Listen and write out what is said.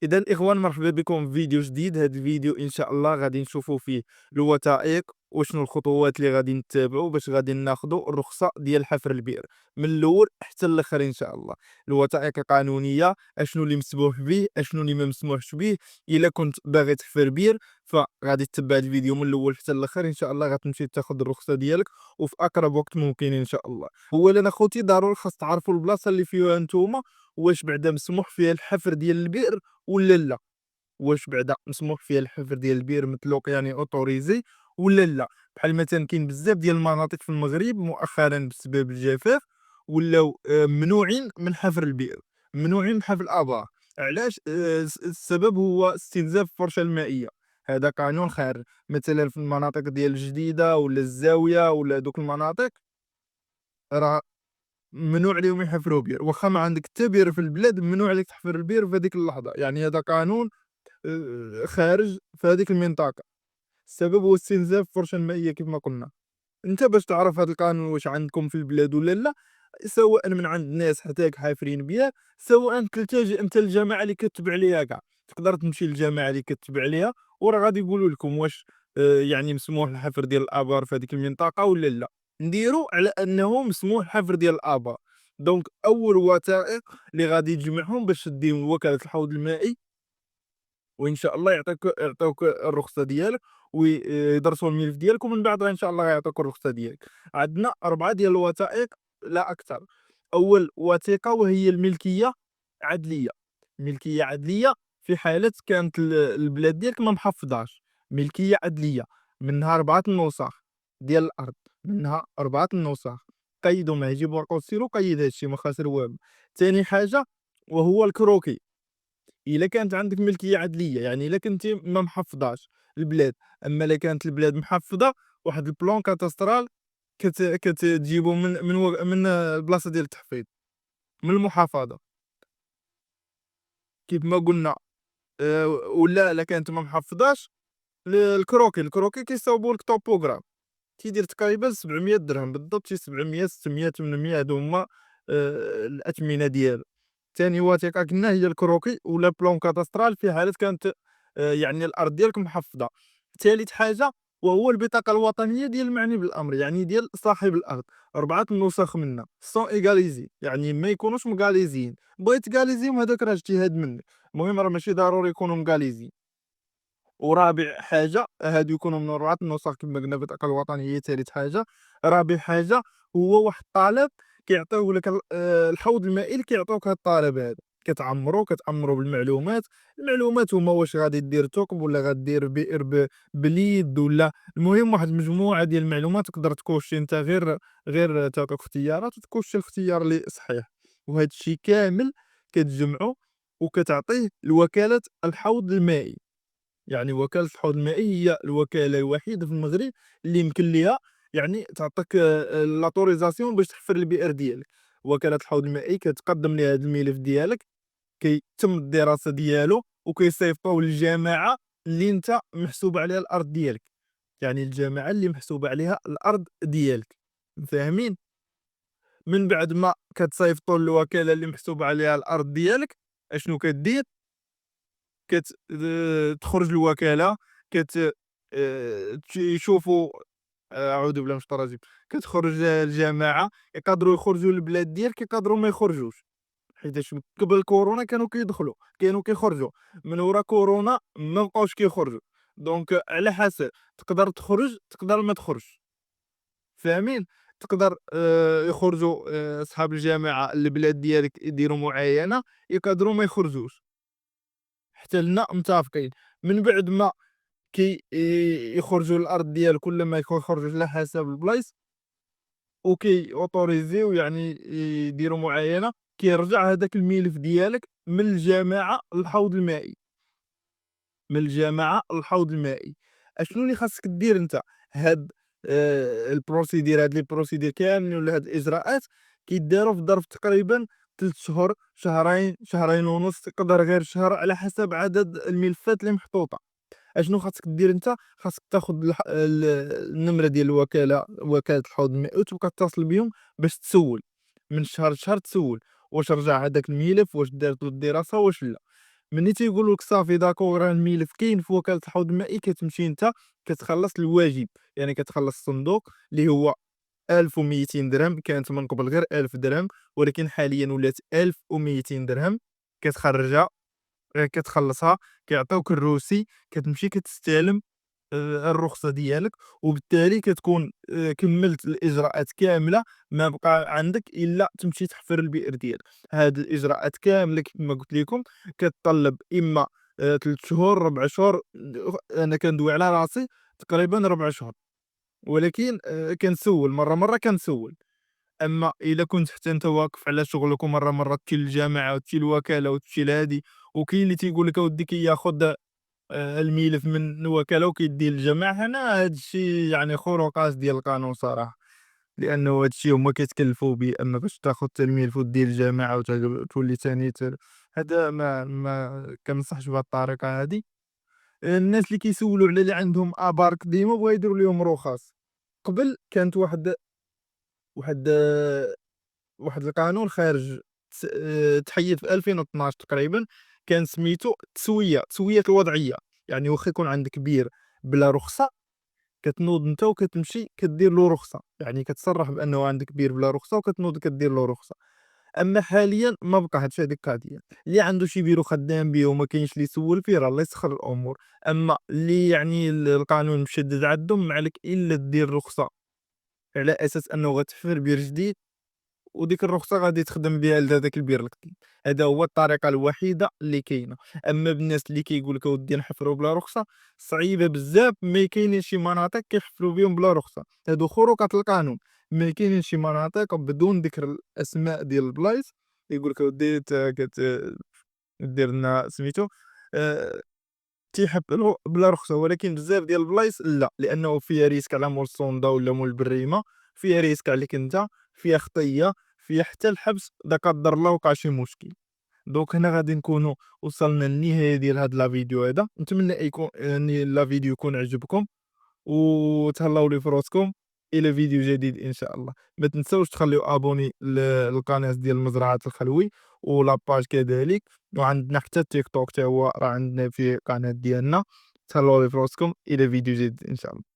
إذا الإخوان مرحبا بكم في فيديو جديد. هذا الفيديو إن شاء الله غادي نشوفوا فيه الوثائق وشنو الخطوات اللي غادي نتبعوا باش غادي ناخذوا الرخصة ديال حفر البئر من الأول حتى الآخر إن شاء الله. الوثائق القانونية، اشنو اللي مسموح به، اشنو اللي ما مسموحش به. إلا كنت باغي تحفر بئر فغادي تتبع الفيديو من الأول حتى الآخر إن شاء الله، غتمشي تاخذ الرخصة ديالك وفي أقرب وقت ممكن إن شاء الله. أولا أخوتي ضروري خاص تعرفوا البلاصة اللي فيها نتوما واش بعدا مسموح فيها الحفر ديال البئر ولا لا. واش بعدا مسموح فيها الحفر ديال البئر مطلوق يعني اوتوريزي ولا لا. بحال مثلا كاين بزاف ديال المناطق في المغرب مؤخرا بسبب الجفاف ولاو ممنوعين من حفر البئر، ممنوعين من حفر الابار. علاش؟ السبب هو استنزاف الفرشه المائيه. هذا قانون خارج. مثلا في المناطق ديال الجديده ولا الزاويه ولا دوك المناطق راه ممنوع عليهم يحفروا بئر، واخا ما عندك حتى بئر في البلاد ممنوع عليك تحفر البئر في هذيك اللحظه. يعني هذا قانون خارج في هذيك المنطقة. السبب هو استنزاف الفرشة المائية كما قلنا. أنت باش تعرف هذا القانون واش عندكم في البلاد ولا لا، سواء من عند الناس حتىك حافرين بها، سواء تلتجئ أنت للجماعة اللي كتبع ليها كاع. تقدر تمشي للجماعة اللي كتبع ليها وراه غادي يقولوا لكم واش يعني مسموح الحفر ديال الآبار في هذيك المنطقة ولا لا. نديرو على أنه مسموح الحفر ديال الآبار. دونك أول وثائق اللي غادي تجمعهم باش تديهم لوكالة الحوض المائي، وان شاء الله يعطيوك الرخصه ديالك ويدرسوا الملف ديالك، ومن بعد ان شاء الله غيعطيوك الرخصه ديالك. عندنا اربعه ديال الوثائق لا اكثر. اول وثيقه وهي الملكيه عدليه. ملكيه عدليه في حاله كانت البلاد ديالك ما محفظاش. ملكيه عدليه منها اربعه النسخ ديال الارض، منها اربعه النسخ. قيدوا معايا، جيب ورقه وسيرو قيد هادشي ما خاسر والو. ثاني حاجه وهو الكروكي. إلا كانت عندك ملكية عدلية يعني إلا كنتي ما محفظاش البلاد، أما إلا كانت البلاد محفظة واحد البلان كاتاسترال كتجيبو من البلاصة ديال التحفيظ، من المحافظة كيف ما قلنا. ولا إلا كانت ما محفظاش الكروكي كيصاوبوا لك توبوغراف كيدير تقريبا 700 درهم بالضبط، شي 700 600 800 هادو هما الأثمنة ديالو. تاني وثيقة قلنا هي الكروكي ولا بلون كادسترال في حالة كانت يعني الأرض ديالك محفظة. تالت حاجة وهو البطاقة الوطنية ديال المعني بالأمر، يعني ديال صاحب الأرض. 4 النسخ منها سون إيغاليزي، يعني ما يكونوش مغاليزيين. بغيت تغاليزيهم هذاك راه اجتهاد منك، المهم راه ماشي ضروري يكونوا مغاليزيين. ورابع حاجة هادو يكونوا من 4 النسخ كما قلنا البطاقة الوطنية هي تالت حاجة. رابع حاجة هو واحد الطلب كيعطيوه لك الحوض المائي اللي كيعطيوك هاد الطلب هذا. كتعمرو بالمعلومات. المعلومات هما واش غادي دير ثقب ولا غدير بئر باليد ولا. المهم واحد المجموعة ديال المعلومات تقدر تكوشي انت غير تعطيك اختيارات وتكوشي الاختيار اللي صحيح. وهذا الشيء كامل كتجمعه وكتعطيه لوكالة الحوض المائي. يعني وكالة الحوض المائي هي الوكالة الوحيدة في المغرب اللي يمكن ليها يعني تعطيك لاتوريزاسيون باش تحفر البئر ديالك. وكالة الحوض المائي كتقدم لها هذا الملف ديالك، كيتم الدراسة ديالو وكيصيفطوه للجماعة اللي انت محسوب عليها الأرض ديالك. يعني الجماعة اللي محسوب عليها الأرض ديالك، فاهمين؟ من بعد ما كتصيفطوا للوكالة اللي محسوب عليها الأرض ديالك، اشنو كدير؟ تخرج الوكالة يشوفوا. أعوذ بالله من الشيطان الرجيم. كتخرج الجماعة يقدروا يخرجوا للبلاد ديالك، يقدروا ما يخرجوش. حيتاش قبل كورونا كانوا كيدخلوا كانوا كيخرجوا، من ورا كورونا ما بقاوش كيخرجوا. دونك على حسب، تقدر تخرج تقدر ما تخرجش، فاهمين؟ تقدر يخرجوا صحاب الجماعة البلاد ديالك يديروا معاينة، يقدروا ما يخرجوش. حتى لنا متفقين. من بعد ما يخرجوا الأرض ديالك كل ما يخرجوا على حسب البلايص أوتوريزيو يعني يديروا معاينة، كيرجع هذاك الملف ديالك من الجماعة للحوض المائي. من الجماعة للحوض المائي. اشنو اللي خاصك دير انت؟ هاد البروسيدير، هاد لي بروسيدير كاملين ولا هاد الإجراءات كيداروا في ظرف تقريبا 3 شهور، شهرين، شهرين ونص، تقدر غير شهر على حسب عدد الملفات اللي محطوطة. اشنو خاصك دير انت؟ خاصك تاخد النمرة ديال الوكالة، وكالة الحوض المائي، وتبقى تتصل بهم باش تسول من شهر لشهر، تسول واش رجع هذاك الملف، واش دارت له الدراسة واش لا. ملي تيقولوا لك صافي داكور راه الملف كاين في وكالة الحوض المائي، كتمشي نتا كتخلّص الواجب، يعني كتخلّص الصندوق اللي هو 1200 درهم، كانت من قبل غير 1000 درهم، ولكن حاليًا ولات 1200 درهم، كتخرّجها كتخلّصها، كيعطيوك الروسي، كتمشي كتستلم الرخصة ديالك، وبالتالي كتكون كمّلت الإجراءات كاملة، ما بقى عندك إلا تمشي تحفر البئر ديالك. هاد الإجراءات كاملة كيما قُلت لكم كتطلّب إما 3 شهور، 4 شهور، أنا كندوي على راسي تقريبًا 4 شهور، ولكن كنسوّل مرّة كنسوّل. أمّا إلا كنت حتى أنت واقف على شغلك ومرّة تمشي للجامعة وتمشي للوكالة وتمشي لهادي، وكاين اللي تيقول لك أودي كياخد الملف من الوكالة وكيديه للجامعة، هنا هاد الشي يعني خروقات ديال القانون صراحة، لأنه هاد الشي هُما كيتكلفوا به، أمّا باش تاخد أنت الملف وديه للجامعة تولي تاني هذا ما كنصحش بهاد الطريقة هادي. الناس اللي كيسولوا على اللي عندهم أبارك ديما بغا يديروا ليهم رخص. قبل كانت واحد واحد القانون خارج تحيّد في 2012 تقريبًا، كان سميتو تسوية الوضعية، يعني واخا يكون عندك بير بلا رخصة، كتنوض نتا وكتمشي كدير له رخصة، يعني كتصرّح بأنه عندك بير بلا رخصة وكتنوض كدير له رخصة. أمّا حاليًا ما بقى هاد الشي هاديك القضية، اللي عنده شي بير وخدام به وما كاينش اللي يسوّل فيه راه الله يسخّر الأمور، أمّا اللي يعني القانون مشدّد عندهم ما عليك إلا دير رخصة على أساس أنه غتحفر بير جديد، وديك الرخصة غادي تخدم بها لهداك البير القديم، هذا هو الطريقة الوحيدة اللي كاينة. أما بالناس اللي كيقول لك أودي نحفروا بلا رخصة، صعيبة بزاف، ما كاينين شي مناطق كيحفروا بهم بلا رخصة، هادو خروقات القانون، ما كاينين شي مناطق بدون ذكر الأسماء ديال البلايص يقول لك أودي دير لنا سميتو آآ تيحفّروا بلا رخصة، ولكن بزاف ديال البلايص لأ، لأنه فيها ريسك على مول الصوندا ولا مول البريمة، فيها ريسك عليك أنت، فيها خطية، فيها حتى الحبس إذا قدّر الله وقع شي مشكل. دونك هنا غادي نكونوا وصلنا للنهاية ديال هاد لا فيديو هذا، نتمنى يكون لا فيديو يكون عجبكم، وتهلاو لي في راسكم، إلى فيديو جديد إن شاء الله. ما تنساوش تخليو أبوني للقناة ديال مزرعة الخلوي ولا باج كذلك، وعندنا حتى التيك توك تا هو راه عندنا فيه قناة ديالنا. تهلاو لي في راسكم، إلى فيديو جديد إن شاء الله.